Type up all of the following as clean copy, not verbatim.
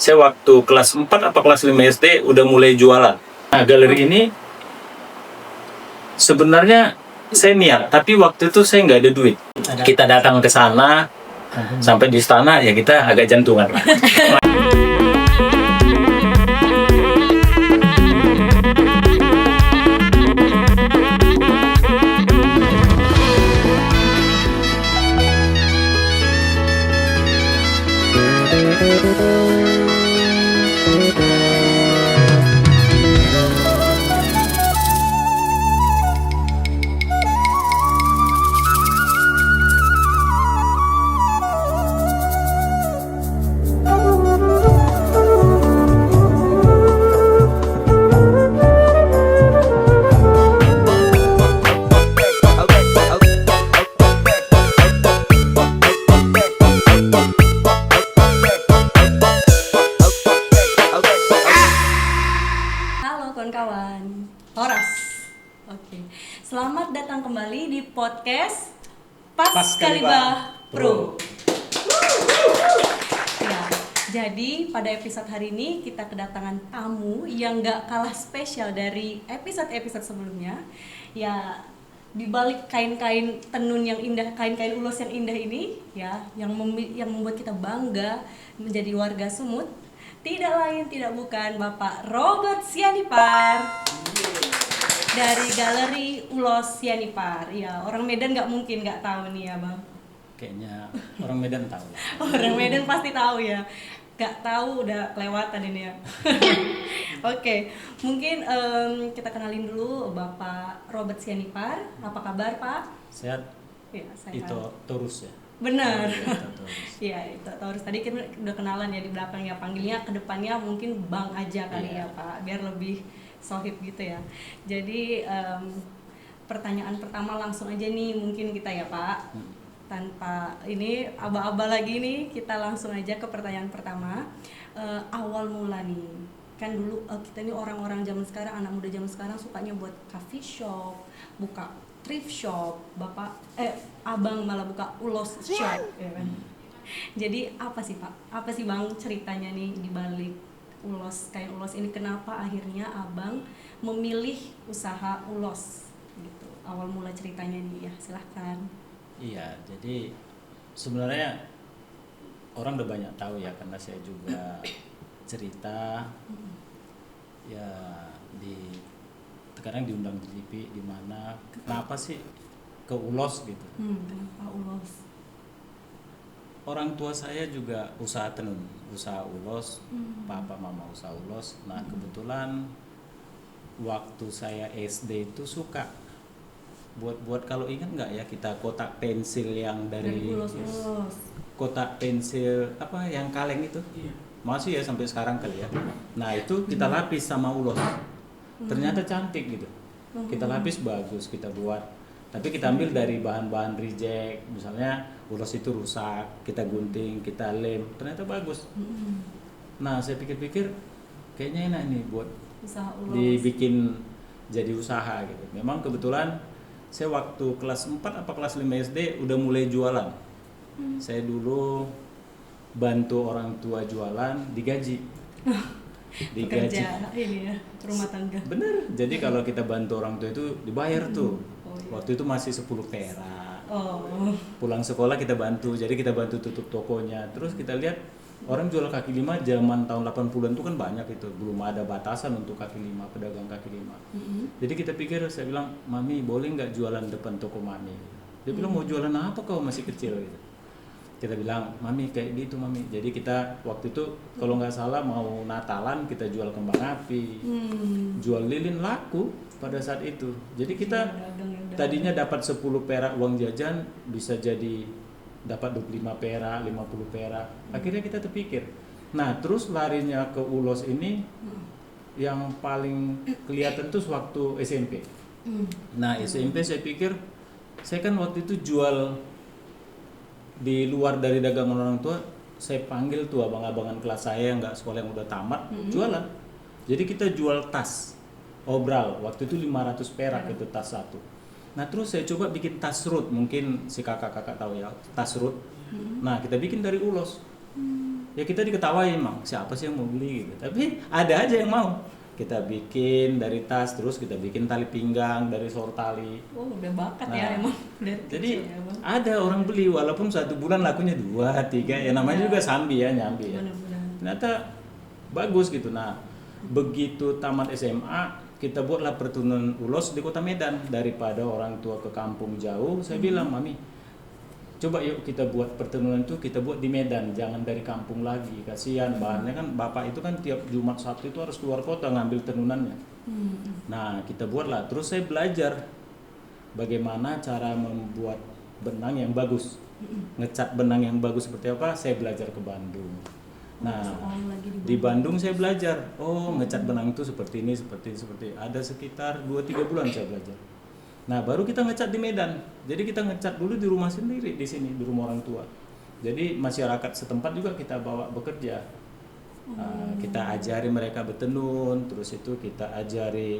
Saya waktu kelas 4 apa kelas 5 SD udah mulai jualan. Nah, galeri ini sebenarnya saya niat, tapi waktu itu saya nggak ada duit. Kita datang ke sana, sampai di istana ya kita agak jantungan. Kawan-kawan, Horas. Oke. Selamat datang kembali di podcast Pascalibah Pro. Ya, jadi pada episode hari ini kita kedatangan tamu yang gak kalah spesial dari episode-episode sebelumnya. Ya, di balik kain-kain tenun yang indah, kain-kain ulos yang indah ini, ya, yang membuat kita bangga menjadi warga Sumut. Tidak lain, tidak bukan Bapak Robert Sianipar dari Galeri Ulos Sianipar. Ya, orang Medan nggak mungkin nggak tahu nih ya, Bang. Kayaknya orang Medan tahu. Orang Medan pasti tahu ya. Nggak tahu udah kelewatan ini ya. Oke, mungkin kita kenalin dulu Bapak Robert Sianipar. Apa kabar, Pak? Sehat. Ya, sehat. Itu terus ya. Benar. Iya, itu Taurus. Tadi kita udah kenalan ya di belakang ya, panggilnya ke depannya mungkin Bang aja kali ya, Pak, biar lebih sohib gitu ya. Jadi pertanyaan pertama langsung aja nih mungkin kita ya, Pak. Tanpa ini aba-aba lagi nih, kita langsung aja ke pertanyaan pertama. Awal mula nih. Kan dulu kita ini orang-orang zaman sekarang, anak muda zaman sekarang sukanya buat coffee shop, buka thrift shop, abang malah buka ulos shop, ya kan? Jadi apa sih Pak? Apa sih Bang ceritanya nih di balik ulos, kain ulos ini, kenapa akhirnya abang memilih usaha ulos gitu? Awal mula ceritanya nih ya, silahkan. Iya, jadi sebenarnya orang udah banyak tahu ya, karena saya juga cerita ya sekarang diundang di TV di mana, kenapa sih ke ulos gitu? Kenapa ulos? Orang tua saya juga usaha tenun, usaha ulos, papa mama usaha ulos. Nah kebetulan waktu saya SD itu suka buat kalau ingat nggak ya, kita kotak pensil yang dari ulos. Kotak pensil apa yang kaleng itu, masih ya sampai sekarang kali ya. Nah itu kita lapis sama ulos. Ternyata cantik gitu, kita lapis bagus, kita buat, tapi kita ambil dari bahan-bahan reject, misalnya ulos itu rusak, kita gunting, kita lem, ternyata bagus. Nah saya pikir-pikir kayaknya enak nih buat Usaha ulos. dibikin jadi usaha gitu. Memang kebetulan saya waktu kelas 4 apa kelas 5 SD udah mulai jualan. Saya dulu bantu orang tua jualan, digaji. Pekerja ini ya, rumah tangga. Bener, jadi kalau kita bantu orang tua itu dibayar tuh. Oh, iya. Waktu itu masih 10 perak. Oh. Pulang sekolah kita bantu, jadi kita bantu tutup tokonya. Terus kita lihat orang jual kaki lima zaman tahun 80-an itu kan banyak itu, belum ada batasan untuk kaki lima, pedagang kaki lima. Jadi kita pikir, saya bilang, Mami boleh nggak jualan depan toko Mami? Dia bilang, mau jualan apa kau masih kecil gitu. Kita bilang, Mami kayak gitu Mami. Jadi kita waktu itu kalau nggak salah mau Natalan kita jual kembang api, jual lilin, laku pada saat itu. Jadi kita tadinya dapat 10 perak uang jajan, bisa jadi dapat 25 perak, 50 perak. Akhirnya kita terpikir, nah terus larinya ke ulos ini yang paling kelihatan tuh waktu SMP. Nah SMP saya pikir, saya kan waktu itu jual di luar dari dagangan orang tua, saya panggil tuh abang-abangan kelas saya yang nggak sekolah, yang udah tamat, jualan. Jadi kita jual tas obral, waktu itu 500 perak itu tas satu. Nah terus saya coba bikin tas root, mungkin si kakak-kakak tahu ya, tas root. Nah kita bikin dari ulos. ya kita diketawain, emang siapa sih yang mau beli gitu. Tapi ada aja yang mau. Kita bikin dari tas, terus kita bikin tali pinggang dari sortali. Oh, udah bakat ya emang. Jadi ada orang beli walaupun 1 bulan lakunya 2, 3, ya namanya juga sambi ya, nyambi ya. Ternyata bagus gitu. Nah, begitu tamat SMA kita buatlah pertununan ulos di Kota Medan. Daripada orang tua ke kampung jauh, saya bilang, Mami, coba yuk kita buat pertemuan itu, kita buat di Medan, jangan dari kampung lagi, kasihan bahannya kan, bapak itu kan tiap Jumat Sabtu itu harus keluar kota ngambil tenunannya. Nah kita buatlah, terus saya belajar bagaimana cara membuat benang yang bagus, ngecat benang yang bagus seperti apa, saya belajar ke Bandung. Nah di Bandung saya belajar, oh ngecat benang itu seperti ini, ada sekitar 2-3 bulan saya belajar. Nah baru kita ngecat di Medan. Jadi kita ngecat dulu di rumah sendiri di sini, di rumah orang tua. Jadi masyarakat setempat juga kita bawa bekerja. Kita ajari mereka bertenun, terus itu kita ajari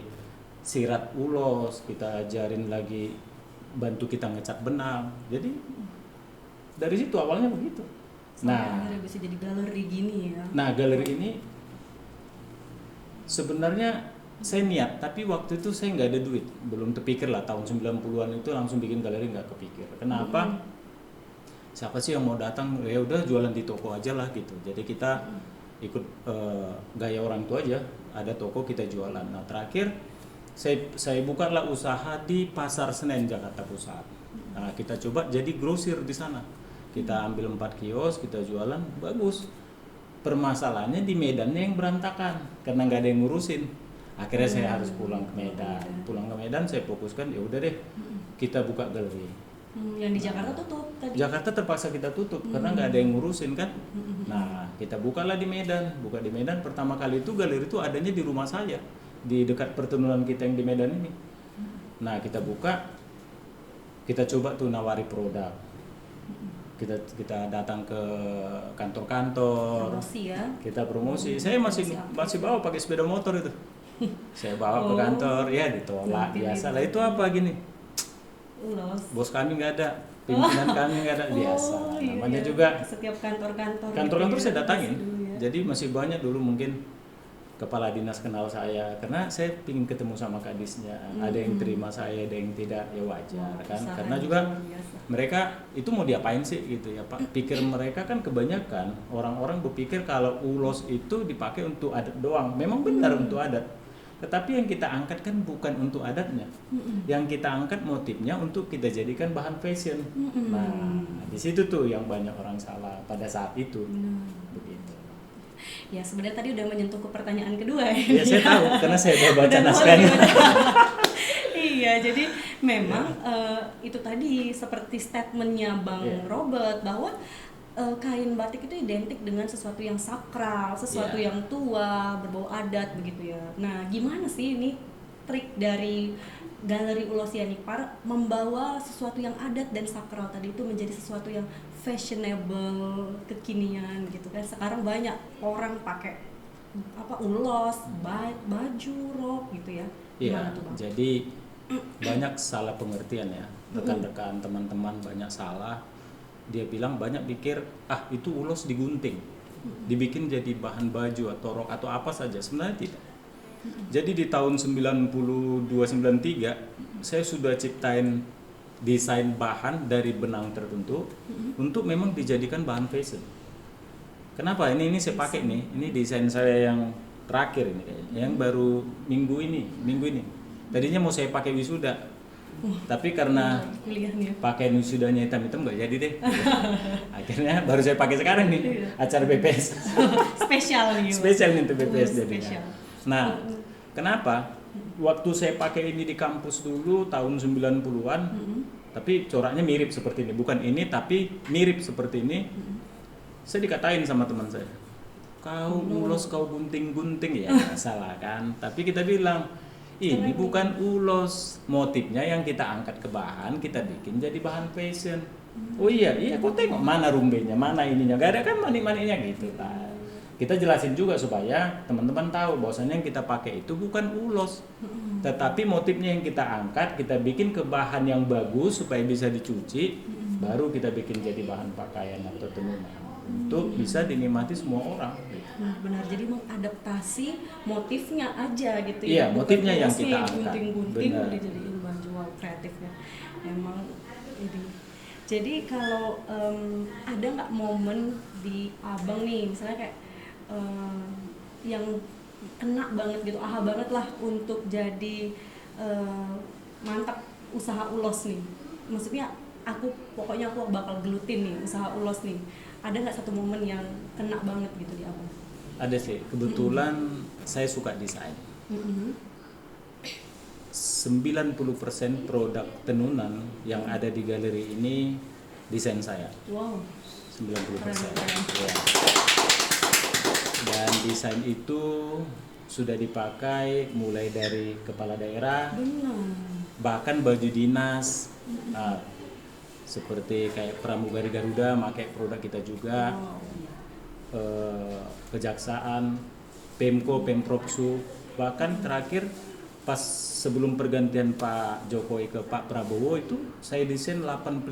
sirat ulos, kita ajarin lagi bantu kita ngecat benang. Jadi dari situ awalnya begitu. Sampai bisa jadi galeri gini ya. Nah galeri ini sebenarnya saya niat, tapi waktu itu saya nggak ada duit, belum terpikir lah, tahun 90-an itu langsung bikin galeri nggak kepikir. Kenapa? Siapa sih yang mau datang? Ya udah jualan di toko aja lah gitu. Jadi kita ikut gaya orang tua aja, ada toko kita jualan. Nah terakhir saya bukalah usaha di Pasar Senen Jakarta Pusat. Nah kita coba jadi grosir di sana. Kita ambil 4 kios, kita jualan, bagus. Permasalahannya di Medannya yang berantakan karena nggak ada yang ngurusin. Akhirnya saya harus pulang ke Medan. Pulang ke Medan saya fokuskan, ya udah deh kita buka galeri. Yang di Jakarta tutup tadi. Jakarta terpaksa kita tutup karena nggak ada yang ngurusin kan. Nah kita bukalah di Medan. Buka di Medan pertama kali itu galeri itu adanya di rumah saya, di dekat pertemuan kita yang di Medan ini. Nah kita buka, kita coba tuh nawari produk. Kita datang ke kantor-kantor, promosi ya. kita promosi. Saya masih bawa pakai sepeda motor itu. Saya bawa ke kantor, ya ditolak biasa lah. Itu apa gini? Ulos. Bos kami nggak ada, pimpinan kami nggak ada, biasa. Namanya juga setiap kantor-kantor. Kantor-kantor gitu saya datangin. ya. Jadi masih banyak dulu mungkin kepala dinas kenal saya karena saya ingin ketemu sama kadisnya. Ada yang terima saya, ada yang tidak, ya wajar kan. Karena juga mereka itu mau diapain sih gitu ya Pak. Pikir mereka kan kebanyakan orang-orang berpikir kalau ulos itu dipakai untuk adat doang. Memang benar untuk adat. Tetapi yang kita angkat kan bukan untuk adatnya. Yang kita angkat motifnya untuk kita jadikan bahan fashion. Nah, di situ tuh yang banyak orang salah pada saat itu. Begitu. Ya sebenarnya tadi udah menyentuh ke pertanyaan kedua ya. Ya saya tahu karena saya udah baca naskahnya. Iya, jadi memang itu tadi seperti statementnya Bang Robert bahwa kain batik itu identik dengan sesuatu yang sakral, sesuatu yang tua, berbau adat begitu ya. Nah, gimana sih ini trik dari Galeri Ulos Yanipar membawa sesuatu yang adat dan sakral tadi itu menjadi sesuatu yang fashionable, kekinian gitu kan. Sekarang banyak orang pakai ulos, baju, rok gitu ya. Iya, jadi banyak salah pengertian ya. Rekan-rekan, teman-teman banyak salah. Dia bilang banyak pikir itu ulos digunting, dibikin jadi bahan baju atau rok atau apa saja. Sebenarnya tidak. Jadi di tahun 92-93 saya sudah ciptain desain bahan dari benang tertentu untuk memang dijadikan bahan fashion. Kenapa? Ini saya pakai nih. Ini desain saya yang terakhir ini kayaknya, yang baru minggu ini. Tadinya mau saya pakai wisuda. Tapi karena pakai wisudanya hitam-hitam nggak jadi deh. Akhirnya baru saya pakai sekarang nih, acara BPS. Spesial nih. Spesial nih untuk BPS jadinya. Nah, kenapa? Waktu saya pakai ini di kampus dulu tahun 90-an, tapi coraknya mirip seperti ini. Bukan ini, tapi mirip seperti ini. Saya dikatain sama teman saya, kau ulos, kau gunting-gunting ya, salah kan? Tapi kita bilang, ini bukan ulos, motifnya yang kita angkat ke bahan, kita bikin jadi bahan fashion. Oh iya, kau tengok mana rumbenya, mana ininya, gak ada kan manik-maniknya gitu lah. Kita jelasin juga supaya teman-teman tahu bahwasannya yang kita pakai itu bukan ulos, tetapi motifnya yang kita angkat, kita bikin ke bahan yang bagus supaya bisa dicuci, baru kita bikin jadi bahan pakaian atau tenunan. untuk bisa dinikmati semua orang. Benar, jadi mengadaptasi motifnya aja gitu ya. Iya, motifnya yang kita angkat. Gunting-gunting dijadiin baju. Wow, kreatifnya. Emang ini. Jadi kalau ada nggak momen di abang nih, misalnya kayak yang kena banget gitu, aha banget lah untuk jadi mantap usaha ulos nih. Maksudnya pokoknya aku bakal gelutin nih usaha ulos nih. Ada nggak satu momen yang kena banget gitu di abang? Ada sih, kebetulan saya suka desain. 90% produk tenunan yang ada di galeri ini desain saya. Wow. 90%. Ya. Dan desain itu sudah dipakai mulai dari kepala daerah, bahkan baju dinas, seperti kayak pramugari Garuda pakai produk kita juga. Kejaksaan, Pemko, Pemprovsu, bahkan terakhir pas sebelum pergantian Pak Jokowi ke Pak Prabowo itu saya desain 85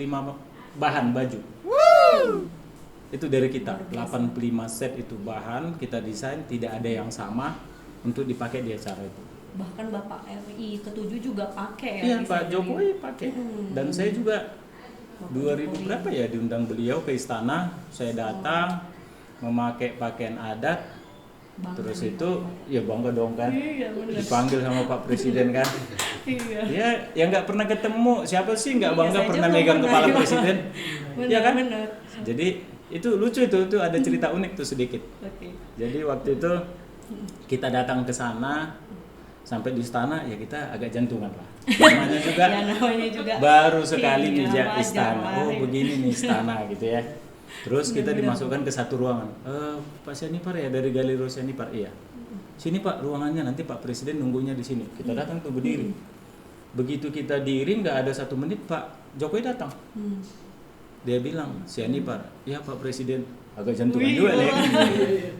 bahan baju. Itu dari kita, 85 set itu bahan kita desain, tidak ada yang sama untuk dipakai di acara itu. Bahkan Bapak RI ke-7 juga pakai ya? Iya, Pak Jokowi pakai. Dan saya juga 2000 berapa ya diundang beliau ke istana, saya datang memakai pakaian adat, bangga terus itu ya bangga dong kan, dipanggil sama Pak Presiden kan. Dia yang nggak pernah ketemu, siapa sih nggak bangga pernah megang kepala presiden, ya kan? Jadi itu lucu, itu ada cerita unik tuh sedikit. Jadi waktu itu kita datang ke sana, sampai di istana ya kita agak jantungan lah. Namanya juga baru sekali pijak istana, begini nih istana gitu ya. Terus kita dimasukkan ke satu ruangan. Pak Sianipar ya, dari Galeri Sianipar. Iya. Sini Pak ruangannya, nanti Pak Presiden nunggunya di sini. Kita datang tuh berdiri. Begitu kita diri nggak ada 1 menit Pak Jokowi datang. Dia bilang, Sianipar, ya Pak Presiden. Agak jantungan juga nih.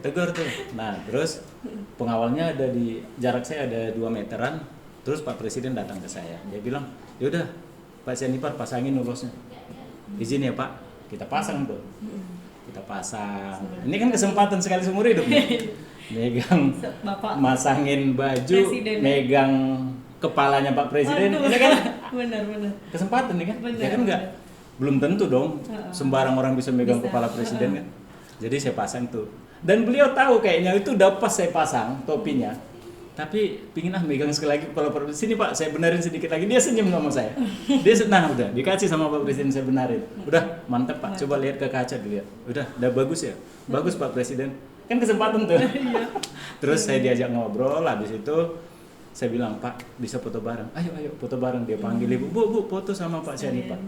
Tegur tuh. Nah terus pengawalnya ada di jarak saya ada 2 meteran. Terus Pak Presiden datang ke saya. Dia bilang, yaudah Pak Sianipar pasangin ulosnya. Izin ya Pak. Kita pasang tuh, kita pasang. Ini kan kesempatan sekali seumur hidup nih. Megang, masangin baju, megang kepalanya Pak Presiden. Ini kan benar. Kesempatan nih kan. Ya kan enggak, belum tentu dong sembarang orang bisa megang kepala presiden kan. Jadi saya pasang tuh. Dan beliau tahu kayaknya itu udah pas saya pasang topinya. Tapi pingin megang sekali lagi kepala Pak Presiden. Sini Pak, saya benerin sedikit lagi. Dia senyum sama saya. Dia senang udah, dikasih sama Pak Presiden saya benerin. Udah, mantap Pak. Coba lihat ke kaca dilihat. Udah bagus ya. Bagus Pak Presiden. Kan kesempatan tuh. Terus saya diajak ngobrol, habis itu saya bilang, "Pak, bisa foto bareng." Ayo foto bareng. Dia panggil Ibu, "Bu, foto sama Pak Sianipar."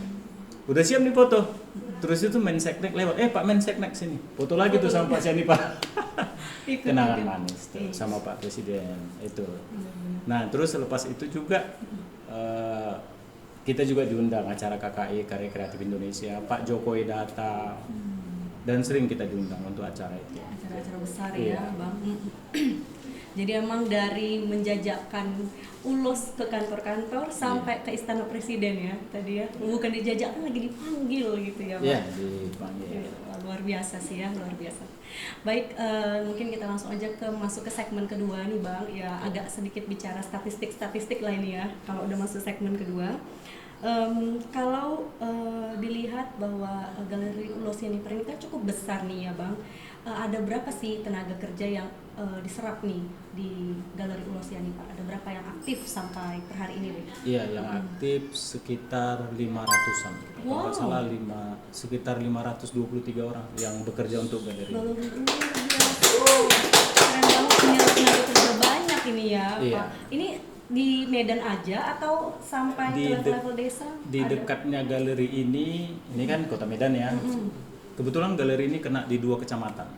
Udah siap nih foto. Terus itu Menseknek lewat. Pak Menseknek sini. Foto lagi tuh sama Pak Sianipar. Kenangan manis tuh sama Pak Presiden itu. Nah terus selepas itu juga kita juga diundang acara KKI Karya Kreatif Indonesia. Pak Jokowi datang dan sering kita diundang untuk acara itu. Acara-acara besar ya Bang. Jadi emang dari menjajakan ulos ke kantor-kantor sampai ke istana presiden ya tadi ya. Bukan dijajakan, lagi dipanggil gitu ya Bang. Iya, dipanggil. Luar biasa sih ya, luar biasa. Baik, mungkin kita langsung aja masuk ke segmen kedua nih Bang. Ya agak sedikit bicara statistik lah ini ya. Kalau udah masuk segmen kedua. Kalau dilihat bahwa Galeri Ulos Sianipar ini kan cukup besar nih ya Bang. Ada berapa sih tenaga kerja yang diserap nih di Galeri Ulos Sianipar? Ada berapa yang aktif sampai per hari ini? Iya, yang aktif sekitar 500-an. Kalau nggak salah sekitar 523 orang yang bekerja untuk galeri. Keren banget, punya tenaga kerja banyak ini ya Pak. Ini di Medan aja atau sampai ke level desa? Di dekatnya galeri ini kan Kota Medan ya. Kebetulan galeri ini kena di 2 kecamatan.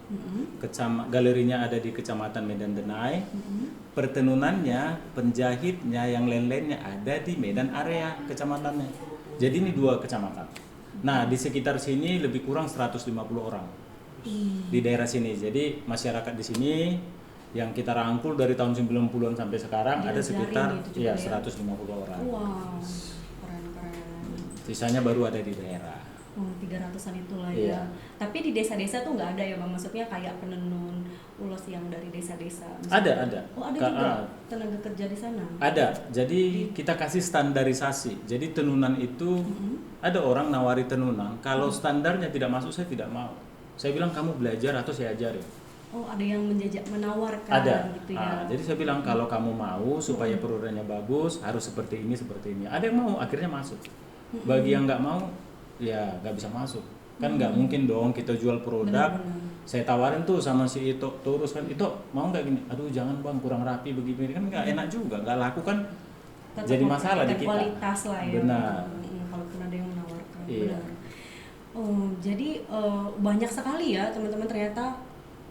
Galerinya ada di Kecamatan Medan Denai. Pertenunannya, penjahitnya, yang lain-lainnya ada di Medan area kecamatannya. Jadi ini 2 kecamatan. Nah, di sekitar sini lebih kurang 150 orang. Di daerah sini. Jadi masyarakat di sini yang kita rangkul dari tahun 90-an sampai sekarang ada sekitar 150 orang. Wow. Keren. Sisanya baru ada di daerah. 300-an itulah Iya. ya. Tapi di desa-desa tuh nggak ada ya Bang, maksudnya kayak penenun ulos yang dari desa-desa. Ada. Oh ada juga tenaga kerja di sana. Ada. Jadi kita kasih standarisasi. Jadi tenunan itu ada orang nawari tenunan. Kalau standarnya tidak masuk, saya tidak mau. Saya bilang kamu belajar atau saya ajarin. Oh ada yang menawarkan Ada. gitu ya. Jadi saya bilang kalau kamu mau supaya produknya bagus harus seperti ini. Ada yang mau, akhirnya masuk. Bagi yang nggak mau, ya nggak bisa masuk. Kan nggak mungkin dong kita jual produk. Benar-benar. Saya tawarin tuh sama si Ito terus kan, Ito mau nggak gini? Aduh jangan bang, kurang rapi begini kan nggak enak juga, nggak laku kan. Tetap Jadi masalah di kita. kualitas lah ya. Benar. Kalaupun ada yang menawarkan. Iya. Benar. Oh, jadi banyak sekali ya teman-teman ternyata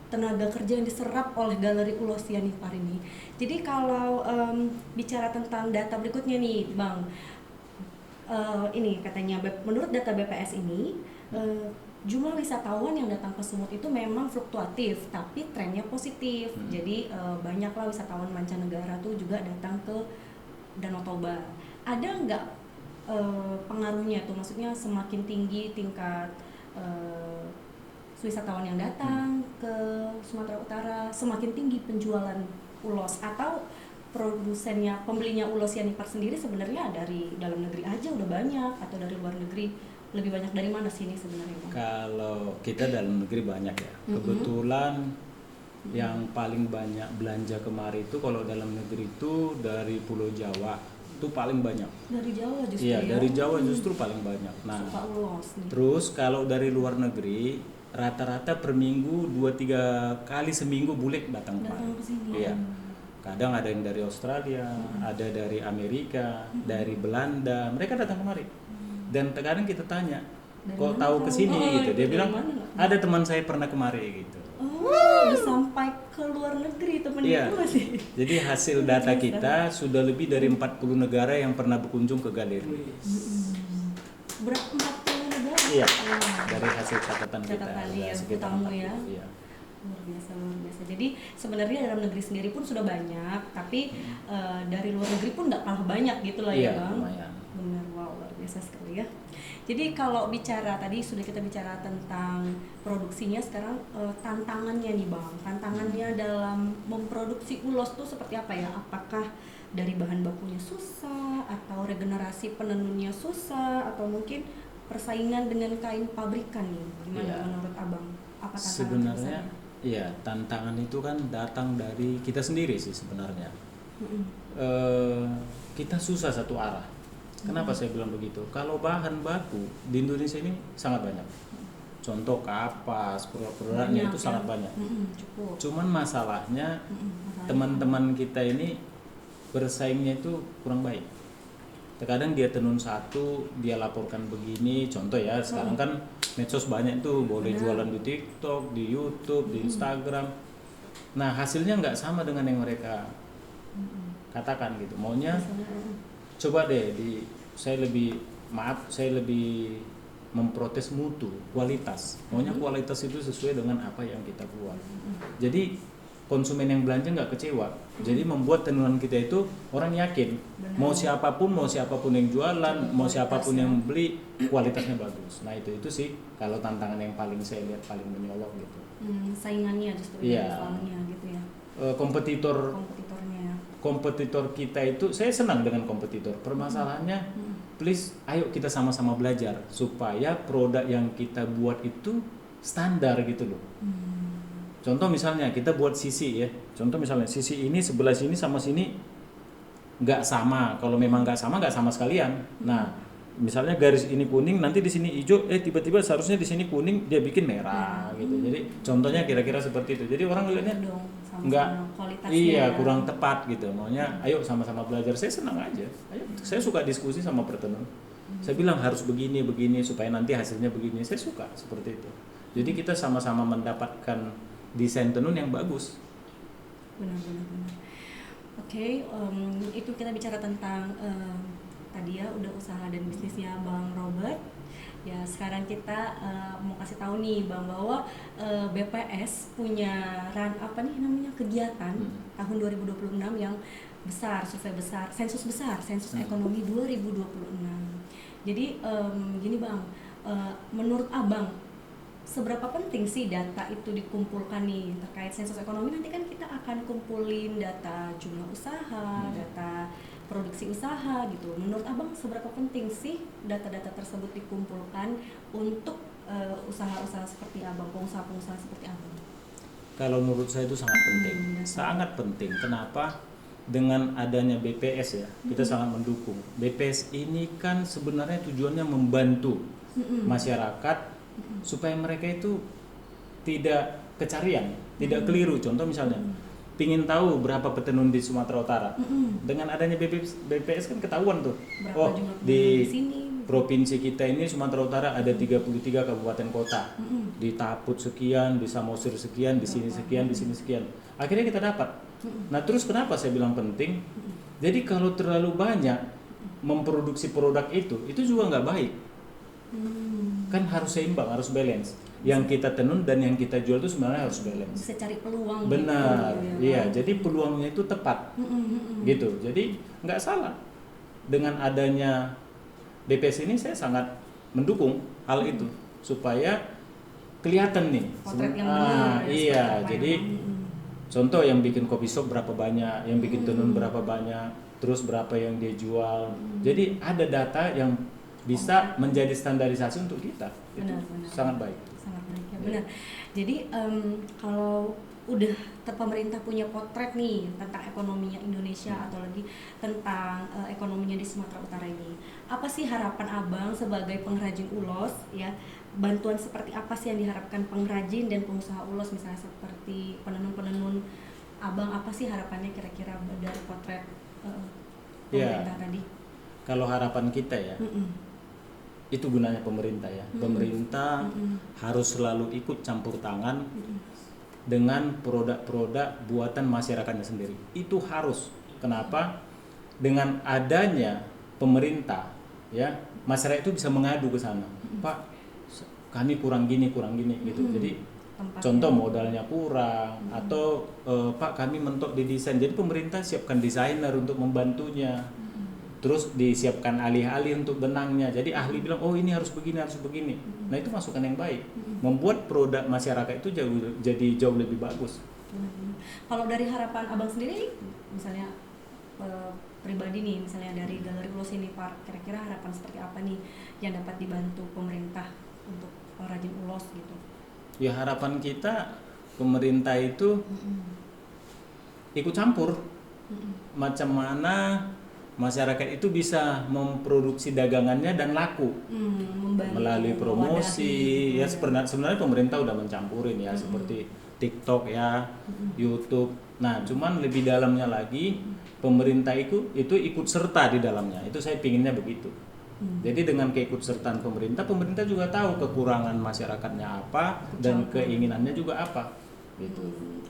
tenaga kerja yang diserap oleh Galeri Ulos Sianipar ini. Jadi kalau bicara tentang data berikutnya nih, Bang, ini katanya menurut data BPS ini jumlah wisatawan yang datang ke Sumut itu memang fluktuatif, tapi trennya positif. Jadi banyaklah wisatawan mancanegara tuh juga datang ke Danau Toba. Ada nggak pengaruhnya tuh? Maksudnya semakin tinggi tingkat wisatawan yang datang ke Sumatera Utara, semakin tinggi penjualan ulos, atau produsennya, pembelinya ulos Sianipar sendiri sebenarnya dari dalam negeri aja udah banyak, atau dari luar negeri lebih banyak? Dari mana sih ini sebenarnya, Bang? Kalau kita dalam negeri banyak ya. Kebetulan yang paling banyak belanja kemari itu kalau dalam negeri itu dari Pulau Jawa itu paling banyak. Dari Jawa justru Iya, ya? dari Jawa justru paling banyak. Nah, Suka ulos nih. terus kalau dari luar negeri rata-rata per minggu 2-3 kali seminggu bule datang kemari. ke sini. Iya. Kadang ada yang dari Australia, ada dari Amerika, dari Belanda, mereka datang kemari. Dan terkadang kita tanya, kok tahu kesini gitu? Dia bilang ada teman saya pernah kemari gitu. Oh, udah sampai ke luar negeri temen Iya. itu masih. Jadi hasil data kita sudah lebih dari 40 negara yang pernah berkunjung ke galeri. Berapa 40 negara? Iya. Wah. Dari hasil catatan kita Iya, sekitar tamu 40. ya. Iya. Luar biasa. Jadi sebenarnya dalam negeri sendiri pun sudah banyak, tapi dari luar negeri pun nggak kalah banyak gitu lah Iya, ya Bang. lumayan. Benar, wow, luar biasa sekali ya. Jadi kalau bicara tadi sudah kita bicara tentang produksinya, sekarang tantangannya nih Bang, tantangannya dalam memproduksi ulos tuh seperti apa ya? Apakah dari bahan bakunya susah, atau regenerasi penenunnya susah, atau mungkin persaingan dengan kain pabrikan nih? Gimana Iya. menurut Abang? Apa tantangan Sebenarnya, terbesarnya? iya, tantangan itu kan datang dari kita sendiri sih sebenarnya. Kita susah satu arah. Kenapa saya bilang begitu? Kalau bahan baku di Indonesia ini sangat banyak. Contoh kapas, produk-produknya itu sangat banyak. Cukup. Cuman masalahnya Masalahnya. teman-teman kita ini bersaingnya itu kurang baik. Terkadang dia tenun satu, dia laporkan begini. Contoh ya, sekarang kan medsos banyak tuh, boleh jualan di TikTok, di YouTube, di Instagram. Nah hasilnya nggak sama dengan yang mereka katakan gitu. Maunya coba deh saya lebih memprotes mutu, kualitas. Maunya kualitas itu sesuai dengan apa yang kita buat. Jadi konsumen yang belanja nggak kecewa. Jadi membuat tenunan kita itu orang yakin. Benar. Mau siapapun yang jualan, mau siapapun Kualitasnya. yang beli, kualitasnya bagus. Nah itu sih kalau tantangan yang paling saya lihat paling menyolok gitu. Saingannya justru Iya. soalnya gitu ya. Kompetitor kita itu, saya senang dengan kompetitor. Permasalahannya, please, ayo kita sama-sama belajar supaya produk yang kita buat itu standar gitu loh. Contoh misalnya kita buat sisi ya. Contoh misalnya sisi ini sebelah sini sama sini nggak sama. Kalau memang nggak sama sekalian. Nah, misalnya garis ini kuning, nanti di sini hijau, tiba-tiba seharusnya di sini kuning, dia bikin merah gitu. Jadi contohnya kira-kira seperti itu. Jadi orang ngeliatnya nggak, iya kurang tepat gitu. Maunya ayo sama-sama belajar. Saya senang aja. Ayo, saya suka diskusi sama petenun. Saya bilang harus begini supaya nanti hasilnya begini. Saya suka seperti itu. Jadi kita sama-sama mendapatkan desain tenun yang bagus. Benar. Oke, itu kita bicara tentang tadi ya udah usaha dan bisnisnya Bang Robert. Ya sekarang kita mau kasih tahu nih Bang bahwa BPS punya kegiatan tahun 2026 yang besar, sensus ekonomi 2026. Jadi gini Bang, menurut Abang seberapa penting sih data itu dikumpulkan nih terkait sensus ekonomi? Nanti kan kita akan kumpulin data jumlah usaha, data produksi usaha gitu. Menurut Abang seberapa penting sih data-data tersebut dikumpulkan untuk usaha-usaha seperti Abang, pengusaha-pengusaha seperti Abang? Kalau menurut saya itu sangat penting, sangat penting. Kenapa? Dengan adanya BPS ya, kita sangat mendukung. BPS ini kan sebenarnya tujuannya membantu masyarakat supaya mereka itu tidak kecarian, tidak keliru. Contoh misalnya, pingin tahu berapa petenun di Sumatera Utara. Dengan adanya BPS kan ketahuan tuh. Berapa di sini? Provinsi kita ini Sumatera Utara ada 33 kabupaten kota. Di Taput sekian, di Samosir sekian, di sini sekian, di sini sekian. Akhirnya kita dapat. Nah, terus kenapa saya bilang penting? Jadi kalau terlalu banyak memproduksi produk itu juga nggak baik. Kan harus seimbang, harus balance. Yang kita tenun dan yang kita jual itu sebenarnya harus balance. Bisa cari peluang. Benar, gitu, iya. Jadi peluangnya itu tepat, gitu. Jadi nggak salah dengan adanya BPS ini. Saya sangat mendukung hal itu supaya kelihatan nih. Potret yang benar. Iya, jadi contoh yang bikin kopi shop berapa banyak, yang bikin tenun berapa banyak, terus berapa yang dia jual. Jadi ada data yang bisa menjadi standarisasi untuk kita. Itu sangat baik. Sangat baik ya, benar. Jadi kalau udah pemerintah punya potret nih tentang ekonominya Indonesia atau lagi tentang ekonominya di Sumatera Utara ini, apa sih harapan Abang sebagai pengrajin ulos ya? Bantuan seperti apa sih yang diharapkan pengrajin dan pengusaha ulos, misalnya seperti penenun-penenun Abang, apa sih harapannya kira-kira dari potret pemerintah tadi? Kalau harapan kita ya, itu gunanya pemerintah ya. Pemerintah harus selalu ikut campur tangan dengan produk-produk buatan masyarakatnya sendiri. Itu harus. Kenapa? Dengan adanya pemerintah ya, masyarakat itu bisa mengadu ke sana. Pak, kami kurang gini gitu. Jadi contoh modalnya kurang atau Pak, kami mentok di desain. Jadi pemerintah siapkan desainer untuk membantunya. Terus disiapkan ahli-ahli untuk benangnya. Jadi ahli bilang, oh ini harus begini. Nah itu masukan yang baik. Membuat produk masyarakat itu jadi jauh lebih bagus. Kalau dari harapan Abang sendiri, misalnya pribadi nih, misalnya dari Galeri Ulos ini Pak, kira-kira harapan seperti apa nih yang dapat dibantu pemerintah untuk pengrajin ulos gitu? Ya harapan kita pemerintah itu ikut campur. Macam mana masyarakat itu bisa memproduksi dagangannya dan laku melalui promosi ya. Sebenarnya pemerintah udah mencampurin ya, seperti TikTok ya, YouTube. Nah cuman lebih dalamnya lagi pemerintah itu ikut serta di dalamnya. Itu saya pinginnya begitu. Jadi dengan keikutsertaan pemerintah juga tahu kekurangan masyarakatnya apa dan keinginannya juga apa gitu.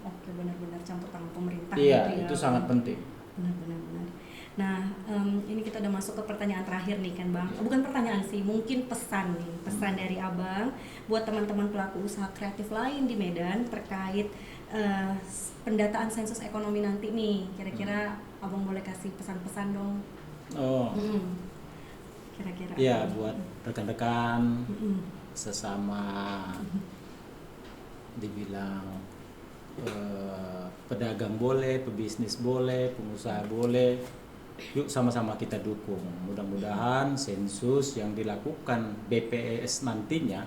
Oke, benar-benar campur tangan pemerintah. Iya, gitu ya, itu sangat penting. Benar. Nah, ini kita udah masuk ke pertanyaan terakhir nih kan Bang. Bukan pertanyaan sih, mungkin pesan dari Abang buat teman-teman pelaku usaha kreatif lain di Medan terkait pendataan sensus ekonomi nanti nih. Kira-kira Abang boleh kasih pesan-pesan dong? Kira-kira. Iya, buat rekan-rekan sesama dibilang pedagang boleh, pebisnis boleh, pengusaha boleh. Yuk sama-sama kita dukung. Mudah-mudahan sensus yang dilakukan BPS nantinya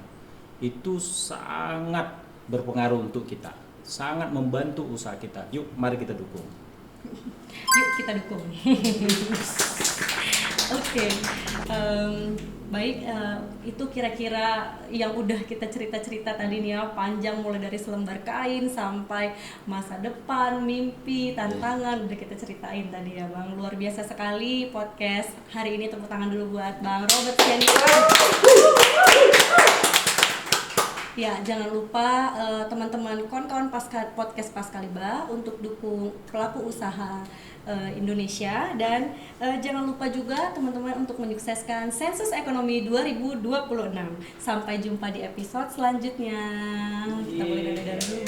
itu sangat berpengaruh untuk kita, sangat membantu usaha kita. Yuk, mari kita dukung. Yuk kita dukung. Oke. Baik, itu kira-kira yang udah kita cerita-cerita tadi nih ya, panjang mulai dari selembar kain sampai masa depan, mimpi, tantangan udah kita ceritain tadi ya Bang. Luar biasa sekali podcast hari ini. Tepuk tangan dulu buat Bang Robert Sianika. Ya, jangan lupa teman-teman kawan-kawan podcast Pascaliba untuk dukung pelaku usaha Indonesia, dan jangan lupa juga teman-teman untuk menyukseskan sensus ekonomi 2026. Sampai jumpa di episode selanjutnya. Kita boleh dadah dulu.